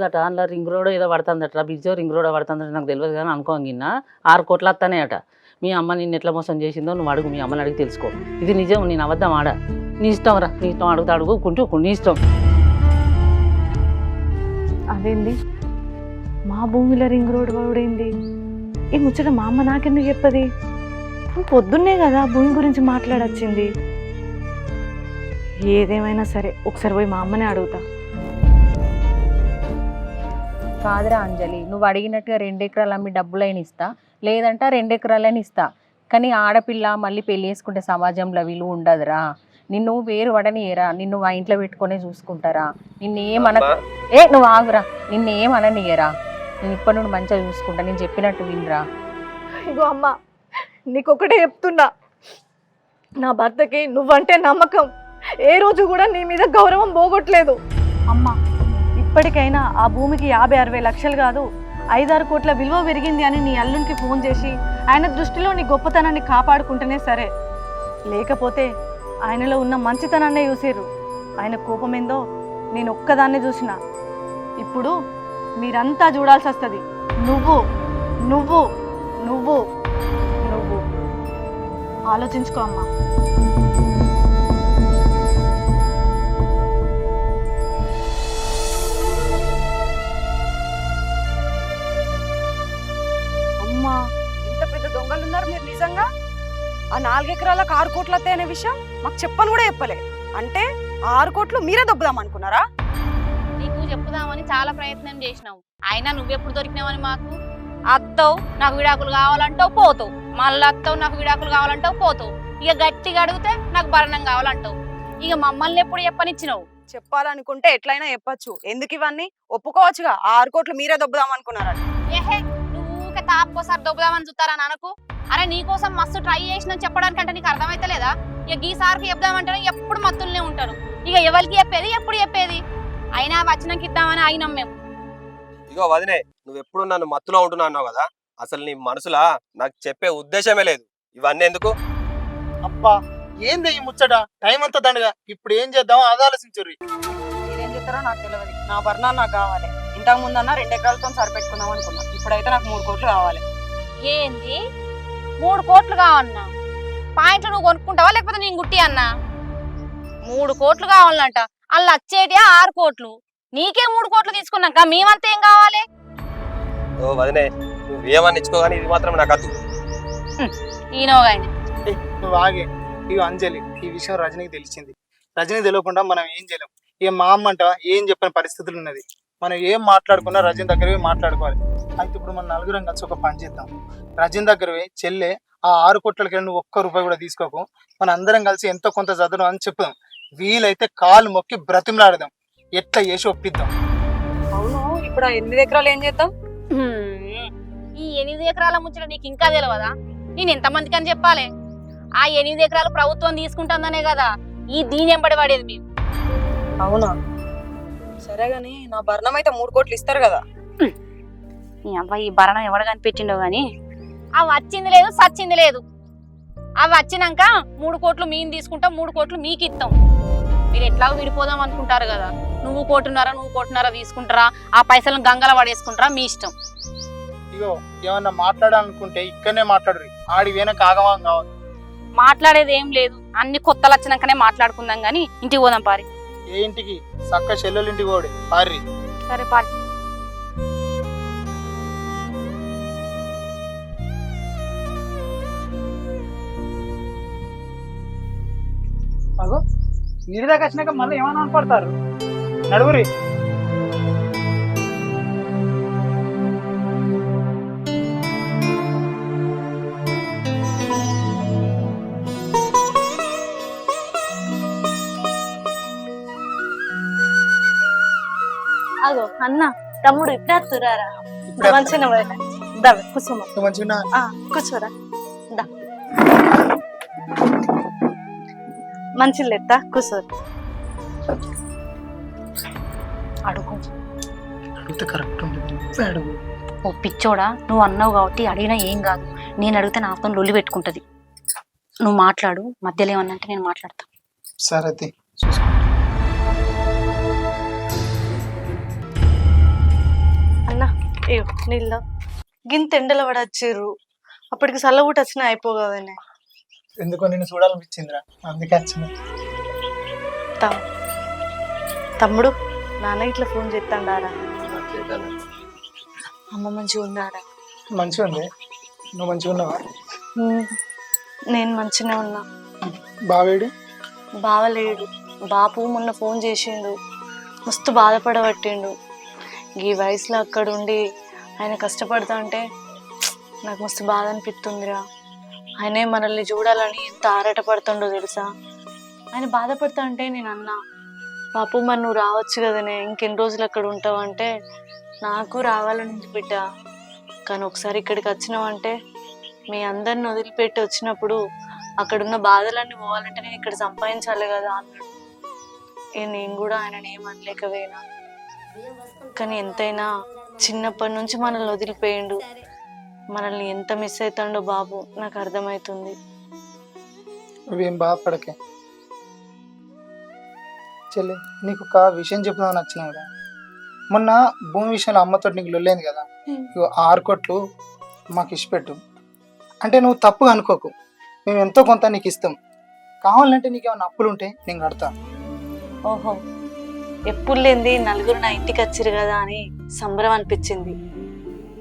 ఉందట, అందులో ring road ఏదో పడుతుందట, బ్రిడ్జో రింగ్ రోడ్ పడుతుందట, నాకు తెలియదు కానీ అనుకోగిన 6 కోట్లు వస్తానేయట. మీ అమ్మ నిన్ను ఎట్లా మోసం చేసిందో నువ్వు అడుగు, మీ అమ్మని అడిగి తెలుసుకో. ఇది నిజం, నేను అబద్ధం ఆడ. నీ ఇష్టం రా, నీ ఇష్టం, అడుగుతా అడుగుకుంటూ నీ ఇష్టం. అదేంది మా భూమిలో రింగ్ రోడ్ పడుడైంది? ఈ ముచ్చట మా అమ్మ నాకెందుకు చెప్పది? పొద్దున్నే కదా భూమి గురించి మాట్లాడొచ్చింది. ఏదేమైనా సరే ఒకసారి పోయి మా అమ్మనే అడుగుతా. కాదురా అంజలి, నువ్వు అడిగినట్టుగా 2 ఎకరాలు అమ్మి డబ్బులైన ఇస్తా, లేదంటే 2 ఎకరాలని ఇస్తా. కానీ ఆడపిల్ల మళ్ళీ పెళ్లి చేసుకుంటే సమాజంలో విలువ ఉండదురా. నిన్ను వేరు పడనియరా, నిన్ను ఆ ఇంట్లో పెట్టుకునే చూసుకుంటారా. నువ్వు ఆగురా, నిన్నేమననియరా. నేను ఇప్పటి నుండి మంచిగా చూసుకుంటా, నేను చెప్పినట్టు వినరా. ఇగో అమ్మ, నీకొకటే చెప్తున్నా, నా భర్తకి నువ్వంటే నమ్మకం, ఏ రోజు కూడా నీ మీద గౌరవం పోగొట్టలేదు. అమ్మ, ఇప్పటికైనా ఆ భూమికి 50-60 లక్షలు కాదు 5-6 కోట్ల విలువ పెరిగింది అని నీ అల్లునికి ఫోన్ చేసి ఆయన దృష్టిలో నీ గొప్పతనాన్ని కాపాడుకుంటేనే సరే. లేకపోతే ఆయనలో ఉన్న మంచితనాన్నే చూసిర్రు. ఆయన కోపమేందో నేను ఒక్కదాన్నే చూసిన. ఇప్పుడు మీరంతా చూడాల్సి వస్తుంది. నువ్వు నువ్వు నువ్వు నువ్వు ఆలోచించుకో అమ్మా. అమ్మా, ఇంత పెద్ద దొంగలు ఉన్నారు మీరు నిజంగా? ఆ 4 ఎకరాలకు 6 కోట్లు వస్తాయి అనే విషయం మాకు చెప్పని కూడా చెప్పలే. అంటే 6 కోట్లు మీరే దొబ్బుదాం అనుకున్నారా? నీకు చెప్పుదామని చాలా ప్రయత్నం చేసినావు, అయినా నువ్వెప్పుడు దొరికినావని మాకు. అత్తవు నాకు విడాకులు కావాలంటావు, పోతావు. మళ్ళీ అత్తవు నాకు విడాకులు కావాలంటావు, పోతావు. ఇక గట్టిగా అడిగితే నాకు భరణం కావాలంటావు. ఇక మమ్మల్ని ఎప్పుడు చెప్పనిచ్చినావు? చెప్పాలనుకుంటే ఎట్లయినా చెప్పచ్చు. ఎందుకు ఇవన్నీ? ఒప్పుకోవచ్చుగా 6 కోట్లు మీరే దొబ్బుదాం అనుకున్నారా? ఏహే, నువ్వు తాపకోసారి దొబ్బుదామని చూస్తారా నాన్నకు? అరే నీకోసం మస్తు ట్రై చేసినని చెప్పడానికంటే నీకు అర్థమైతే లేదా? ఇక గీసారికి చెప్దామంటే ఎప్పుడు మత్తులనే ఉంటాడు. ఇక ఎవరికి చెప్పేది, ఎప్పుడు చెప్పేది? అయినా వచ్చినాక ఇద్దామని అయినాం మేము. ఇగో వదినే, నువ్వు ఎప్పుడు నన్ను మత్తులో ఉంటున్నా అన్నావు కదా, అసలు నీ మనసులా నాకు చెప్పే ఉద్దేశమే లేదు. ఇవన్నీ ఎందుకు? అబ్బా, ఏంది ఈ ముచ్చట? టైం అంతా దండగా. ఇప్పుడు ఏం చేద్దామో అది ఆలోచించుర్రి. మీరేం చెప్తారో నాకు తెలియదు. నా భరణం నాకు కావాలి. ఇంతకు ముందన్నా 2 ఎకరాలతో సరిపెట్టుకుందాం అనుకున్నా. ఇప్పుడైతే నాకు 3 కోట్లు కావాలి. ఏంది 3 కోట్లు కావన్నా? పాయింట్లు నువ్వు కొనుక్కుంటావా లేకపోతే నేను గుట్టి అన్నా? 3 కోట్లు కావాలంట. అలా వచ్చేటి 6 కోట్లు. నీకే 3 కోట్లు తీసుకున్నాక మేమంతా ఏం కావాలి? ఓ వదినే, నువ్వేమని ఇచ్చుకోగాని ఇది మాత్రం నాకు అద్దు. ఈయనోగాయన నువ్వు ఆగే. ఇక అంజలి, ఈ విషయం రజనీకి తెలిసింది. రజనీ తెలియకుండా మనం ఏం చేయలేం. ఇక మా అమ్మ అంట ఏం చెప్పిన పరిస్థితులు ఉన్నది. మనం ఏం మాట్లాడుకున్నా రజనీ దగ్గర పోయి మాట్లాడుకోవాలి. అయితే ఇప్పుడు మనం నలుగురం కలిసి ఒక పని చేద్దాం. రజనీ దగ్గర పోయి, చెల్లె ఆ 6 కోట్లకి నువ్వు 1 రూపాయి కూడా తీసుకోకు, మన అందరం కలిసి ఎంతో కొంత చదువు అని చెప్దాం. వీలైతే కాలు మొక్కి బ్రతిమలాడదాం. ఎట్లా చేసి ఒప్పిద్దాం. అవును, ఇప్పుడు ఆ 8 ఎకరాలు ఏం చేద్దాం? ఈ 8 ఎకరాల ముచ్చట నీకు ఇంకా తెలియదా? నేను ఎంతమందికి అని చెప్పాలి? ఆ 8 ఎకరాలు ప్రభుత్వం తీసుకుంటుందనే కదా ఈ దీని ఎంబడి పడేది మేము. అవునా? సరే గాని నా భరణం అయితే 3 కోట్లు ఇస్తారు కదా? ఈ అబ్బాయి ఈ భరణం ఎవడ కనిపెట్టిండో గాని అవి వచ్చింది లేదు, సచ్చింది లేదు. అవి వచ్చినాక 3 కోట్లు మేము తీసుకుంటాం, 3 కోట్లు మీకు ఇస్తాం. మీరు ఎట్లాగో విడిపోదాం అనుకుంటారు కదా. నువ్వు కోటిన్నర తీసుకుంటారా, ఆ పైసలను గంగల పడేసుకుంటారా, మీ ఇష్టం. ఇగో, ఏమన్నా మాట్లాడాలనుకుంటే ఇక్కడనే మాట్లాడు. ఆడి వెనక ఆగమం కావాలి. మాట్లాడేది ఏం లేదు, అన్ని కొత్తలు వచ్చినాకనే మాట్లాడుకుందాం గాని ఇంటికి పోదాం పారి. ఏ ఇంటికి? సక్క చెల్లెలింటికి పోడే పారి. సరే పారి. అగో, నీటి దాకా వచ్చినాక మళ్ళీ ఏమన్నా పడతారు. నడుగురి. అగో అన్న, తమ్ముడు ఇప్పుడే వస్తురారా? మంచిగా కూర్చోరా. మంచి లెత్తా కూర్చోరు. అడుగు. అడిగితే కరెక్ట్ ఉంటుంది. అడుగు. ఓ పిచ్చోడా, నువ్వు అన్నావు కాబట్టి అడిగినా ఏం కాదు. నేను అడిగితే నాతో లొల్లి పెట్టుకుంటది. నువ్వు మాట్లాడు, మధ్యలో ఏమన్నంటే నేను మాట్లాడతా. సరే. అయ్యో నీళ్ళ గింత ఎండల పడచ్చిర్రు, అప్పటికి చల్లబూట వచ్చినా అయిపోగానే. ఎందుకో నిన్ను చూడాలనిపించిందిరా, అందుకే వచ్చిన. తమ్ముడు నాన్న ఇట్లా ఫోన్ చేస్తాడారా? అమ్మ మంచిగా ఉందారా? మంచిగా ఉంది. నువ్వు మంచిగా ఉన్నావా? నేను మంచిగానే ఉన్నా. బావేడు? బావలేడు. బాపు మొన్న ఫోన్ చేసిండు, మస్తు బాధపడబట్టిండు. ఈ వయసులో అక్కడుండి ఆయన కష్టపడతా అంటే నాకు మస్తు బాధ అనిపిస్తుందిరా. ఆయనే మనల్ని చూడాలని ఎంత ఆరాటపడుతుండో తెలుసా. ఆయన బాధపడతా అంటే నేను అన్నా, బాపు మరి నువ్వు రావచ్చు కదనే, ఇంకెన్ని రోజులు అక్కడ ఉంటావు అంటే, నాకు రావాలని బిడ్డ, కానీ ఒకసారి ఇక్కడికి వచ్చినావంటే మీ అందరిని వదిలిపెట్టి వచ్చినప్పుడు అక్కడున్న బాధలన్నీ పోవాలంటే నేను ఇక్కడ సంపాదించాలి కదా అన్నాడు. నేను కూడా ఆయన ఏమనలేకపోయినా, కానీ ఎంతైనా చిన్నప్పటి నుంచి మనల్ని వదిలిపోయిండు. మనల్ని ఎంత మిస్ అవుతాడో బాబు నాకు అర్థమవుతుంది. నువ్వేం బాధపడకే చెల్లి, నీకు ఒక విషయం చెప్దామని వచ్చినా కదా. మొన్న భూమి విషయంలో అమ్మతో నీకు లొల్లేంది కదా, 6 కోట్లు మాకు ఇచ్చిపెట్టు అంటే నువ్వు తప్పుగా అనుకోకు, మేము ఎంతో కొంత నీకు ఇస్తాం. కావాలంటే నీకు ఏమైనా అప్పులు ఉంటే నేను కడతా. ఓహో, ఎప్పుడు లేంది నలుగురు నా ఇంటికి వచ్చిరు కదా అని సంబరం అనిపించింది,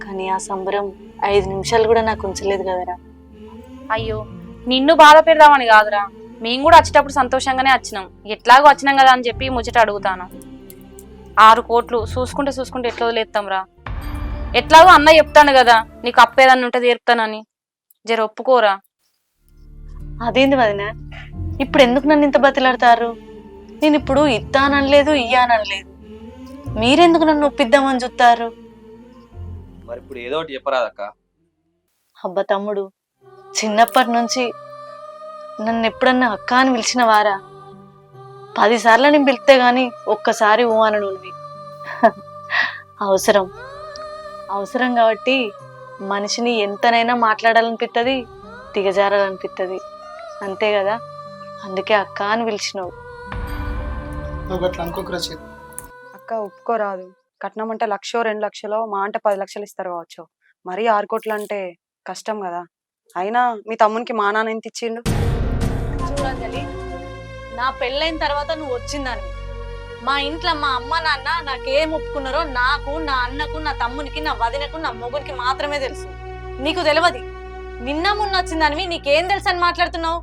కానీ ఆ సంబరం 5 నిమిషాలు కూడా నాకు ఉంచలేదు కదరా. అయ్యో నిన్ను బాధ పెడదామని కాదురా, మేము కూడా వచ్చేటప్పుడు సంతోషంగానే వచ్చినాం, ఎట్లాగో వచ్చినాం కదా అని చెప్పి ముచ్చట అడుగుతాను. 6 కోట్లు చూసుకుంటే చూసుకుంటే ఎట్లా వదిలేస్తాంరా? ఎట్లాగో అన్న చెప్తాను కదా నీకు అప్పేదాన్ని ఉంటే తీరుతానని, జర ఒప్పుకోరా. అదేంది వదిన, ఇప్పుడు ఎందుకు నన్ను ఇంత బతిలాడతారు? నేను ఇప్పుడు ఇస్తాననలేదు ఇయ్యాననలేదు, మీరెందుకు నన్ను ఒప్పిద్దామని చూస్తారు? మరి ఇప్పుడు ఏదో ఒకటి చెప్పరాదక్క. అబ్బా తమ్ముడు, చిన్నప్పటి నుంచి నన్ను ఎప్పుడన్నా అక్క అని పిలిచిన వారా? 10 సార్లు నేను పిలిస్తే గాని ఒక్కసారి ఊ అనను. అవసరం అవసరం కాబట్టి మనిషిని ఎంతనైనా మాట్లాడాలనిపిస్తుంది, దిగజారాలనిపిస్తుంది, అంతే కదా. అందుకే అక్క అని పిలిచినావు. నువ్వు అట్లా అనుకోకు రచిత్. అక్క ఒప్పుకోరాదు. కట్నం అంటే 1,00,000 2 లక్షలో, మా అంటే 10 లక్షలు ఇస్తారు కావచ్చు. మరీ 6 కోట్లు అంటే కష్టం కదా. అయినా మీ తమ్మునికి మా నాన్న ఎంత ఇచ్చిండు? చూడండి, నా పెళ్ళైన తర్వాత నువ్వు వచ్చిందని మా ఇంట్లో మా అమ్మ నాన్న నాకేం ఒప్పుకున్నారో నాకు, నా అన్నకు, నా తమ్మునికి, నా వదినకు, నా మొగుడికి మాత్రమే తెలుసు. నీకు తెలియదు. నిన్న మొన్న వచ్చిందానివి నీకేం తెలుసు అని మాట్లాడుతున్నావు.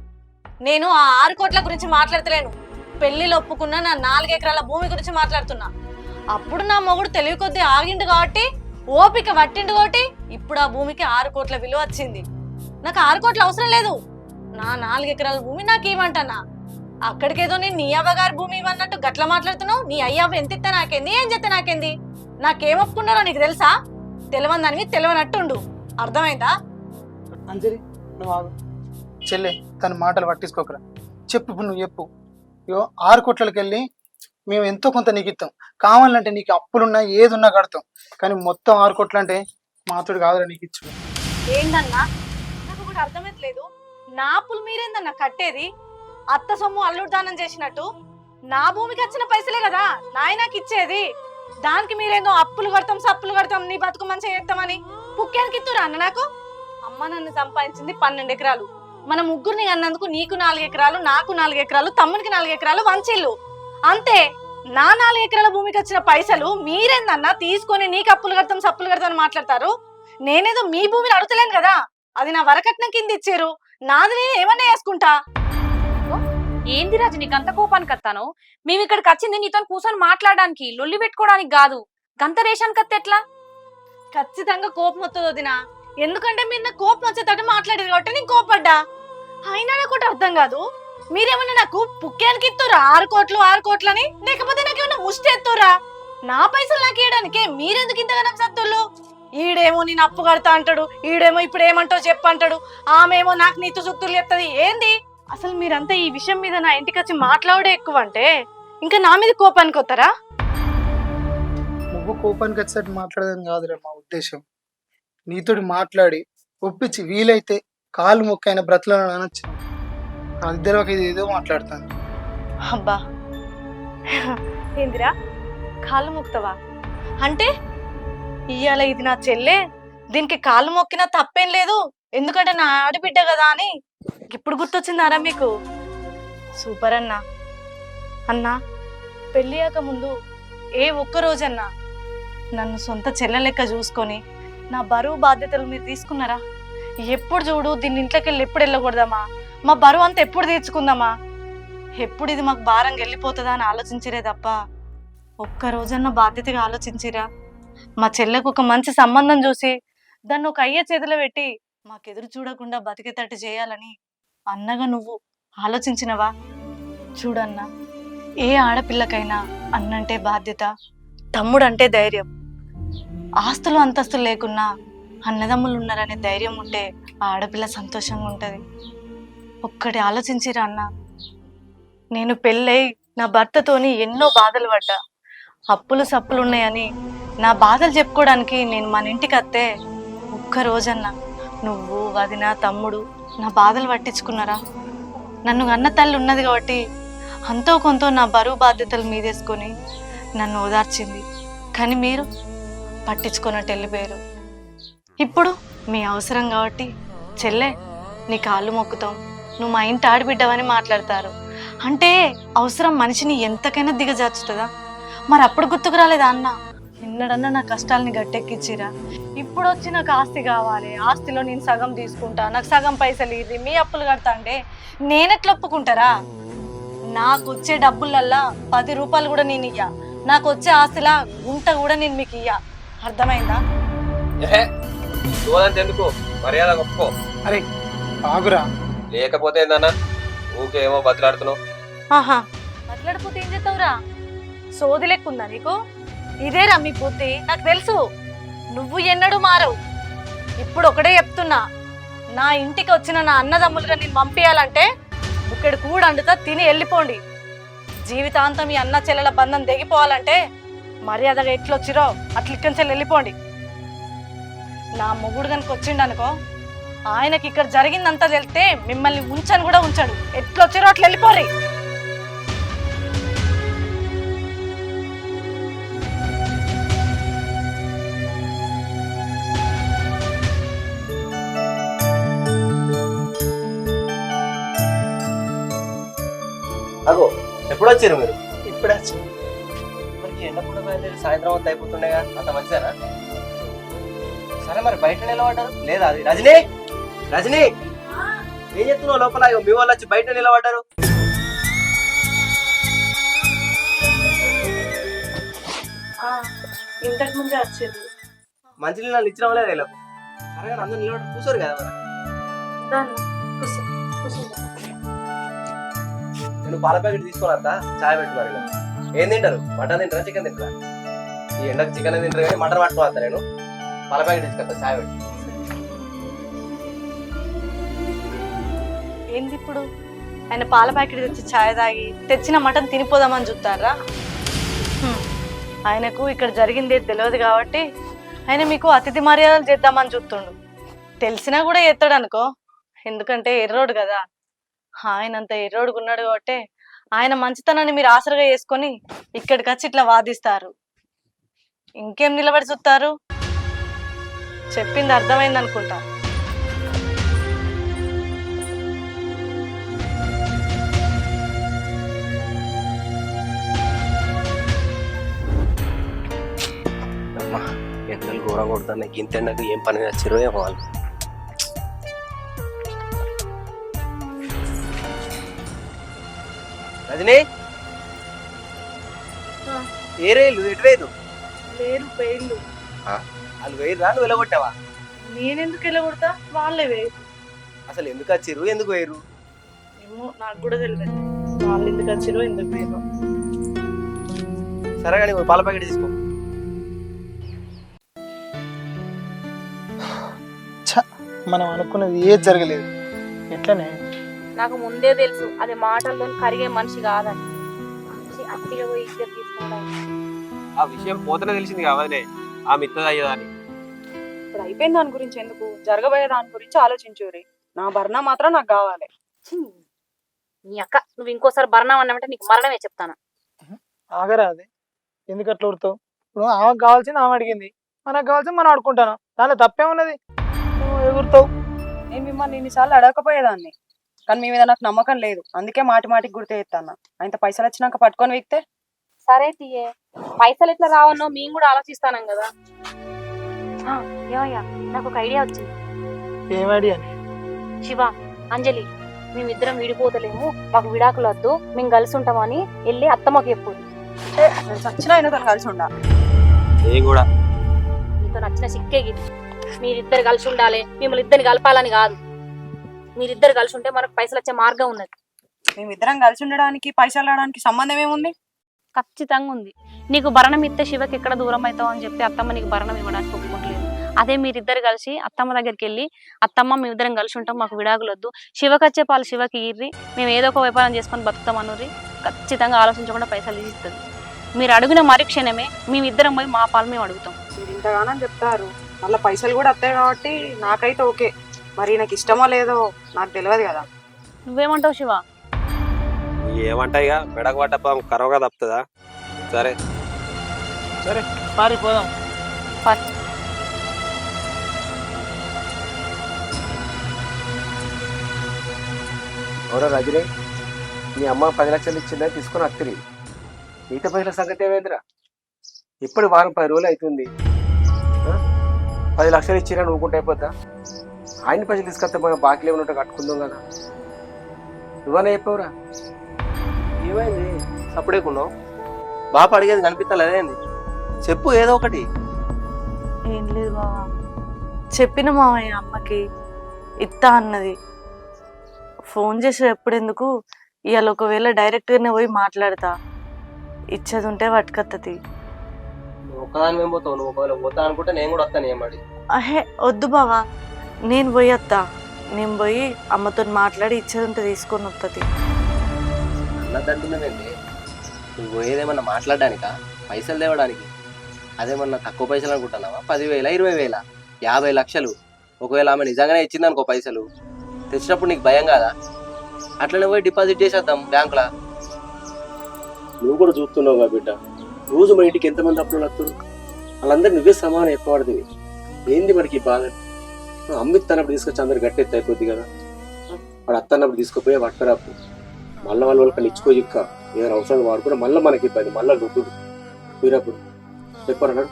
నేను ఆ 6 కోట్ల గురించి మాట్లాడతలేను, పెళ్లిలో ఒప్పుకున్న నా 4 ఎకరాల భూమి గురించి మాట్లాడుతున్నా. అప్పుడు నా మొగుడు తెలివి కొద్దీ ఆగిండు కాబట్టి, ఓపిక పట్టిండు కాబట్టి ఇప్పుడు ఆ భూమికి 6 కోట్ల విలువ వచ్చింది. నాకు 6 కోట్ల అవసరం లేదు, నా 4 ఎకరాల భూమి నాకేమంటన్నా. అక్కడికేదో నేను నీ అవ్వగారి భూమి ఇవ్వన్నట్టు గట్ల మాట్లాడుతున్నావు. నీ అయ్యవ్వ ఎంత ఇస్తే నాకేంది, ఏం చెప్తే నాకేంది? నాకేం ఒప్పుకున్నారో నీకు తెలుసా? తెలియదానివి తెలియనట్టుండు, అర్థమైందా? అంజలి నువ్వు ఆగు. చెల్లె తన మాటలు పట్టించుకోకరా. చెప్పు, ఇప్పుడు నువ్వు చెప్పు. 6 కోట్లకి వెళ్ళి మేము ఎంతో కొంత నీకు ఇస్తాం, కావాలంటే నీకు అప్పులున్నా ఏదున్నా కడతాం, కానీ మొత్తం 6 కోట్లు అంటే మాతోడు కాదురా నీకు ఇచ్చు. ఏందన్నా నాకు ఒకటి అర్థమైతలేదు. నా అప్పులు మీరేందన్నా కట్టేది? అత్త సొమ్ము అల్లుడు దానం చేసినట్టు నా భూమికి వచ్చిన పైసలే కదా నాయనకి ఇచ్చేది. దానికి మీరేందో అప్పులు కడతాం, సప్పులు కడతాం, నీ బతుకు మంచిగా చేస్తామని పుక్కానికి ఇస్తురా అన్న. నాకు అమ్మ నన్ను సంపాదించింది 12 ఎకరాలు, మన ముగ్గురిని అన్నందుకు నీకు 4 ఎకరాలు, నాకు 4 ఎకరాలు, తమ్మునికి 4 ఎకరాలు వంచిల్లు, అంతే. నా 4 ఎకరాల భూమికి వచ్చిన పైసలు మీరేందన్నా తీసుకొని నీకు అప్పులు కడతాం, సప్పులు కడతాం అని మాట్లాడతారు. నేనేదో మీ భూమిని అడుగుతలేను కదా, అది నా వరకట్నం కింద ఇచ్చారు, నాది నేను ఏమన్నా చేసుకుంటా. ఏంది రాజు నీకు అంత కోపానికి వస్తాను? మేము ఇక్కడికి వచ్చింది నీతో కూర్చొని మాట్లాడడానికి, లొల్లి పెట్టుకోవడానికి కాదు. గంత రేషానికి వస్తే ఎట్లా? ఖచ్చితంగా కోపం వస్తుంది వదినా, ఎందుకంటే మీరు నాకు కోపం వచ్చేటట్టు మాట్లాడారు కాబట్టి నేను కోపడ్డా. అయినా నాకు ఒకటి అర్థం కాదు, మీరేమన్నా నాకు పుక్కానికి ఇస్తురా 6 కోట్లు 6 కోట్లని, లేకపోతే నాకేమన్నా ముష్టి ఎత్తురా? నా పైసలు నాకు ఇవ్వడానికే మీరెందుకు ఇంతగానం సత్తులు? ఈడేమో నేను అప్పు కడతా అంటాడు, ఈడేమో ఇప్పుడు ఏమంటావు చెప్పంటాడు, ఆమెమో నాకు నీతు సుత్తులు చెప్తుంది. ఏంది అసలు మీరంతా ఈ విషయం మీద నా ఇంటికి వచ్చి మాట్లాడే ఎక్కువ అంటే ఇంకా నా మీద కోపానికి వస్తారా? నువ్వు కోపానికి వచ్చేటట్టు మాట్లాడదని కాదురా మా ఉద్దేశం. నీతోటి మాట్లాడి ఒప్పించి వీలైతే కాలు మొక్కైన బ్రతలను అనొచ్చు. ఇద్దరు ఒక ఏదో మాట్లాడుతాను. అబ్బా ఏందిరా కాళ్ళు ముక్తవా అంటే ఇవాళ ఇది నా చెల్లె, దీనికి కాళ్ళు మొక్కినా తప్పేం లేదు, ఎందుకంటే నా ఆడబిడ్డ కదా అని ఇప్పుడు గుర్తొచ్చిందారా మీకు? సూపర్ అన్నా. అన్నా, పెళ్ళియాక ముందు ఏ ఒక్క రోజన్నా నన్ను సొంత చెల్లె లెక్క చూసుకొని నా బరువు బాధ్యతలు మీరు తీసుకున్నారా? ఎప్పుడు చూడు దీన్ని ఇంట్లోకి వెళ్ళి ఎప్పుడు వెళ్ళకూడదామా, మా బరువు అంతా ఎప్పుడు తీర్చుకుందామా, ఎప్పుడు ఇది మాకు భారంగా వెళ్ళిపోతుందా అని ఆలోచించిరే తప్ప ఒక్క రోజన్నా బాధ్యతగా ఆలోచించిరా? మా చెల్లెకు ఒక మంచి సంబంధం చూసి దాన్ని ఒక అయ్య చేతిలో పెట్టి మాకెదురు చూడకుండా బతికేటట్టు చేయాలని అన్నగా నువ్వు ఆలోచించినవా? చూడన్నా, ఏ ఆడపిల్లకైనా అన్నంటే బాధ్యత, తమ్ముడంటే ధైర్యం. ఆస్తులు అంతస్తులు లేకున్నా అన్నదమ్ములు ఉన్నారనే ధైర్యం ఉంటే ఆ ఆడపిల్ల సంతోషంగా ఉంటది. ఒక్కటి ఆలోచించిరా అన్న, నేను పెళ్ళై నా భర్తతోని ఎన్నో బాధలు పడ్డా, అప్పులు సప్పులు ఉన్నాయని నా బాధలు చెప్పుకోవడానికి నేను మన ఇంటికి వస్తే ఒక్క రోజన్నా నువ్వు వదిన తమ్ముడు నా బాధలు పట్టించుకున్నారా? నన్ను అన్న తల్లి ఉన్నది కాబట్టి అంతో కొంత నా బరువు బాధ్యతలు మీదేసుకొని నన్ను ఓదార్చింది. కానీ మీరు పట్టించుకున్నట్టు వెళ్ళిపోయారు. ఇప్పుడు మీ అవసరం కాబట్టి చెల్లె నీ కాళ్ళు మొక్కుతాం, నువ్వు మా ఇంటి ఆడబిడ్డవని మాట్లాడతారు. అంటే అవసరం మనిషిని ఎంతకైనా దిగజార్చుతుందా? మరి అప్పుడు గుర్తుకు రాలేదా అన్న? ఎన్నడన్నా నా కష్టాలని గట్టెక్కిచ్చిరా? ఇప్పుడు వచ్చి నాకు ఆస్తి కావాలి, ఆస్తిలో నేను సగం తీసుకుంటా, నాకు సగం పైసలు ఇది, మీ అప్పులు కడతా అంటే నేనెట్లా ఒప్పుకుంటారా? నాకు వచ్చే డబ్బులల్లా 10 రూపాయలు కూడా నేను ఇయ్యా, నాకు వచ్చే ఆస్తిలా గుంట కూడా నేను మీకు ఇయ్యా. అర్థమైందా? ఎందుకు మర్యాద ఒప్పుకో. అరే ఆగురా. లేకపోతే ఏందన్నా ఊకేమో బతిలాడుతున్నావు? ఆహా, మాట్లాడిపోతే ఏం చేస్తావురా? సోది లెక్కుందా నీకు? ఇదేరా మీ బుద్ధి, నాకు తెలుసు. నువ్వు ఎన్నడూ మారవు. ఇప్పుడు ఒకటే చెప్తున్నా, నా ఇంటికి వచ్చిన నా అన్నదమ్ములుగా నేను పంపించాలంటే బుక్కెడు కూడ అండుతా తిని వెళ్ళిపోండి. జీవితాంతం ఈ అన్న చెల్లెల బంధం తెగిపోవాలంటే మర్యాదగా ఎట్లొచ్చిరో అట్లా ఇక్కడి నుంచి వెళ్ళిపోండి. నా మొగుడు కనుక వచ్చిండు అనుకో, ఆయనకి ఇక్కడ జరిగిందంతా తెలిస్తే మిమ్మల్ని ఉంచని కూడా ఉంచాడు. ఎట్లొచ్చిరో అట్లా వెళ్ళిపోరి. అగో ఎప్పుడు వచ్చారు మీరు? ఇప్పుడే వచ్చి మరి ఎండ కూడా బయలుదేరి సాయంత్రం అంతా అయిపోతుండేగా, అంత మంచిదేనా? సరే మరి బయట నిలబడ్డారు లేదా? అది రజనీ, రజనీ ఏం చెప్తున్నావు లోపల? మీ వాళ్ళు వచ్చి బయట నిలబడ్డారు. ఇంతకు ముందే వచ్చేది. మంచి నీళ్ళు ఇచ్చిన వాళ్ళే వీళ్ళకు. సరే కానీ అందరూ నిలబడి కూర్చోరు కదా మరి. నేను పాల ప్యాకెట్ తీసుకొని వస్తా, చాయ్ పెట్టుకోరు. ఇలా ఏం తింటారు? మటన్ తింటారా, చికెన్ తింటారా? ఈ ఎండకు చికెన్ తింటారు కానీ మటన్ పట్టుకొని వస్తా. నేను పాల ప్యాకెట్ తీసుకొస్తా, చాయ్ పెట్టు. ఏంది ఇప్పుడు ఆయన పాల ప్యాకెట్ తెచ్చి ఛాయ్ తాగి తెచ్చిన మటన్ తినిపోదామని చూస్తారా? ఆయనకు ఇక్కడ జరిగింది తెలియదు కాబట్టి ఆయన మీకు అతిథి మర్యాదలు చేద్దామని చూస్తుండు. తెలిసినా కూడా ఎత్తాడు అనుకో, ఎందుకంటే ఎర్రోడు కదా. ఆయనంత ఎర్రోడుగా ఉన్నాడు కాబట్టి ఆయన మంచితనాన్ని మీరు ఆసరగా చేసుకొని ఇక్కడికి వచ్చి ఇట్లా వాదిస్తారు. ఇంకేం నిలబడి చూస్తారు? చెప్పింది అర్థమైంది అనుకుంటా. అమ్మా ఎండలు ఘోరంగా కొడుతున్నాయి. ఇంత ఎండకు ఏం పని వచ్చారో ఏమో వాళ్ళు. రజనీ, ఏ రైలు ఎటు వేయదు? లేరు పేర్లు. వాళ్ళు వేయరా, నువ్వు వెళ్ళగొట్టావా? నేనెందుకు వెళ్ళగొడతా, వాళ్ళే వేరు. అసలు ఎందుకు వచ్చిర్రు, ఎందుకు వేయరు? ఏమో నాకు కూడా తెలియదు వాళ్ళు ఎందుకు వచ్చిరో ఎందుకు వేరు. సరే కానీ పాల ప్యాకెట్ తీసుకో. మనం అనుకున్నది ఏది జరగలేదు. ఎట్లనే నాకు ముందే తెలుసు అది మాటల్లో కరిగే మనిషి కాదని. అట్టిగా పోయి ఇద్దరు తీసుకోవడం. ఆ విషయం పోతనే తెలిసింది కావదే ఆ మిత్తది అయ్యేదాన్ని. ఇప్పుడు అయిపోయిన దాని గురించి ఎందుకు, జరగబోయే దాని గురించి ఆలోచించురి. నా భరణ మాత్రం నాకు కావాలి. నీ అక్క నువ్వు ఇంకోసారి భరణం అన్నామంటే నీకు మరణమే చెప్తాను. ఆగరా అది ఎందుకు అట్లా ఊరుతావు? ఇప్పుడు ఆమెకు కావాల్సింది ఆమె అడిగింది, మనకు కావాల్సి మనం ఆడుకుంటాను, దానిలో తప్పేమున్నది? నువ్వు ఎగురుతావు. నేను మిమ్మల్ని ఇన్నిసార్లు అడగకపోయేదాన్ని, కానీ మీ మీద నాకు నమ్మకం లేదు, అందుకే మాటి మాటికి గుర్తు చేస్తాను. ఇంత పైసలు వచ్చినాక పట్టుకొని వీక్తే సరే తీయే, పైసలు ఎట్లా రావన్నో మేము కూడా ఆలోచిస్తానం కదా. ఏమయ్యా, నాకు ఒక ఐడియా వచ్చింది. ఏం ఐడియా? శివ, అంజలి, మేమిద్దరం విడిపోతలేము, మాకు విడాకులు వద్దు, మేము కలిసి ఉంటామని వెళ్ళి అత్తమ్మకి చెప్పు. నేను చచ్చిన అయినా తను కలిసి ఉండా. నేను కూడా నీతో నచ్చిన సిక్కే గిది. మీరిద్దరు కలిసి ఉండాలి, మిమ్మల్ని ఇద్దరిని కలపాలని కాదు. మీరిద్దరు కలిసి ఉంటే మనకు పైసలు వచ్చే మార్గం ఉన్నది. మేమిద్దరం కలిసి ఉండడానికి పైసలు రావడానికి సంబంధం ఏముంది? ఖచ్చితంగా ఉంది. నీకు భరణం ఇస్తే శివకి ఎక్కడ దూరం అవుతావు అని చెప్పి అత్తమ్మ నీకు భరణం ఇవ్వడానికి ఒప్పుకోవట్లేదు. అదే మీరిద్దరు కలిసి అత్తమ్మ దగ్గరికి వెళ్ళి, అత్తమ్మ మేమిద్దరం కలిసి ఉంటాం, మాకు విడాకులు వద్దు, శివకి వచ్చే పాలు శివకి ఇర్రి, మేము ఏదో ఒక వ్యాపారం చేసుకొని బతుకుతాం అనుర్రి, ఖచ్చితంగా ఆలోచించకుండా పైసలు ఇస్తుంది. మీరు అడిగిన మరుక్షణమే మేమిద్దరం పోయి మా పాలు మేము అడుగుతాం. మీరు ఇంతగానని చెప్తారు, మళ్ళీ పైసలు కూడా వస్తాయి కాబట్టి నాకైతే ఓకే. మరి నాకు ఇష్టమో లేదో నాకు తెలియదు కదా. నువ్వేమంటావు శివ? ఏమంటాయిగా మెడకు పట్టం కరవగా తప్పుతుందా? సరే సరే పారిపోదాం. అవునా రజనీ, మీ అమ్మ 10 లక్షలు ఇచ్చిందని తీసుకుని అత్తిరి, మిగతా 10 లక్షల సంగతి ఏమైందిరా? ఇప్పుడు వారం 10 రోజులు అవుతుంది. 10 లక్షలు ఇచ్చినా నువ్వుకుంటే అయిపోద్దా? ఆయన పైసలు తీసుకొస్తే మనం బాకీలు ఏమైనా కట్టుకుందాం కదా. నువ్వనే చెప్పవురా? ఏమైంది సప్పుడేకున్నావు? బాప అడిగేది కనిపిస్తలేదేంది? చెప్పు ఏదో ఒకటి. ఏం లేదు బావా, చెప్పిన మావయ్య అమ్మకి ఇత్తా అన్నది. ఫోన్ చేసి ఎప్పుడెందుకు, ఇవాళ ఒకవేళ డైరెక్ట్గానే పోయి మాట్లాడతా, ఇచ్చేది ఉంటే పట్టుకత్తది. నువ్వు ఒక్కదాని మేము పోతావు, నువ్వు ఒకవేళ పోతా అనుకుంటే నేను కూడా వస్తాను. ఏమాడి అహే వద్దు బావా, నేను పోయి వస్తా. నేను పోయి అమ్మతో మాట్లాడి ఇచ్చేది ఉంటే తీసుకొని వస్తుంది. అన్నదంటున్నావేంటి? నువ్వు పోయేదేమన్నా మాట్లాడడానికా, పైసలు తేవడానికి? అదేమన్నా తక్కువ పైసలు అనుకుంటున్నావా? 10,000, 20,000, 50 లక్షలు. ఒకవేళ ఆమె నిజంగానే ఇచ్చింది అనుకో పైసలు, తెచ్చినప్పుడు నీకు భయం కాదా? అట్లనే పోయి డిపాజిట్ చేసేద్దాం బ్యాంకులా. నువ్వు కూడా చూస్తున్నావు కదా బిడ్డ, రోజు మన ఇంటికి ఎంతమంది అప్పులు వస్తారు, వాళ్ళందరూ నువ్వే సమానం ఎక్కువడుతుంది. ఏంది మనకి బాధ? అమ్మిత్తన్నప్పుడు తీసుకొచ్చి అందరు గట్టెత్తి అయిపోద్ది కదా. వాడు అత్తన్నప్పుడు తీసుకుపోయి పట్టుకరాపు, మళ్ళీ వాళ్ళకి ఇచ్చుకో చిక్క ఏదైనా అవసరం వాడుకుంటే మళ్ళీ మనకి ఇబ్బంది, మళ్ళీ రుద్దుడు మీరప్పుడు చెప్పారన్నాడు.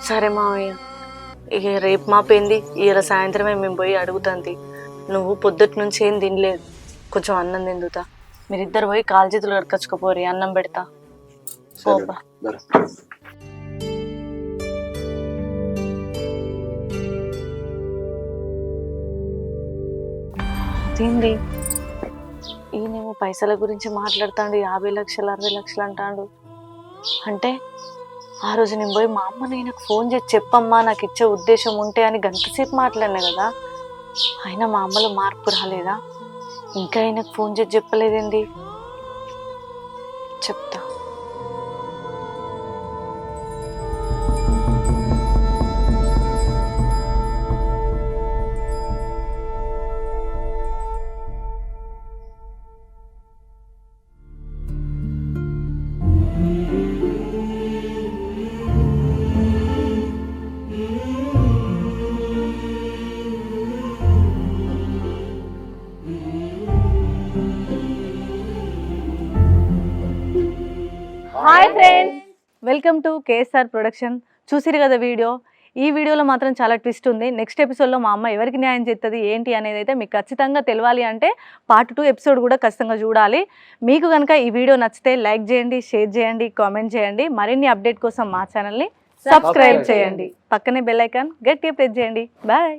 సరే మావయ్య, ఇక రేపు మాపోయింది, ఇవాళ సాయంత్రమే మేము పోయి అడుగుతుంది. నువ్వు పొద్దుటి నుంచి ఏం తినలేదు, కొంచెం అన్నం తిందుతా. మీరిద్దరు పోయి కాలు చేతులు కడుకొచ్చుకోపోరి, అన్నం పెడతా. పోపా. తిండి ఈయనేమో పైసల గురించి మాట్లాడుతాడు, 50 లక్షలు 60 లక్షలు అంటాడు. అంటే ఆ రోజు నేను పోయి మా అమ్మ నాకు ఫోన్ చేసి చెప్పమ్మా నాకు ఇచ్చే ఉద్దేశం ఉంటే అని గంటసేపు మాట్లాడినా కదా, అయినా మా అమ్మలో మార్పు రాలేదా? ఇంకా ఆయనకు ఫోన్ చేసి చెప్పలేదేంది? చెప్తా. Hi friends, welcome to KSR production. చూసిరు కదా వీడియో. ఈ వీడియోలో మాత్రం చాలా ట్విస్ట్ ఉంది. నెక్స్ట్ ఎపిసోడ్లో మా అమ్మ ఎవరికి న్యాయం చేస్తుంది ఏంటి అనేది అయితే మీకు ఖచ్చితంగా తెలియాలి అంటే పార్ట్ 2 ఎపిసోడ్ కూడా ఖచ్చితంగా చూడాలి. మీకు కనుక ఈ వీడియో నచ్చితే లైక్ చేయండి, షేర్ చేయండి, కామెంట్ చేయండి. మరిన్ని అప్డేట్ కోసం మా ఛానల్ని సబ్స్క్రైబ్ చేయండి. పక్కనే బెల్ ఐకాన్ గట్టిగా ప్రెస్ చేయండి. బాయ్.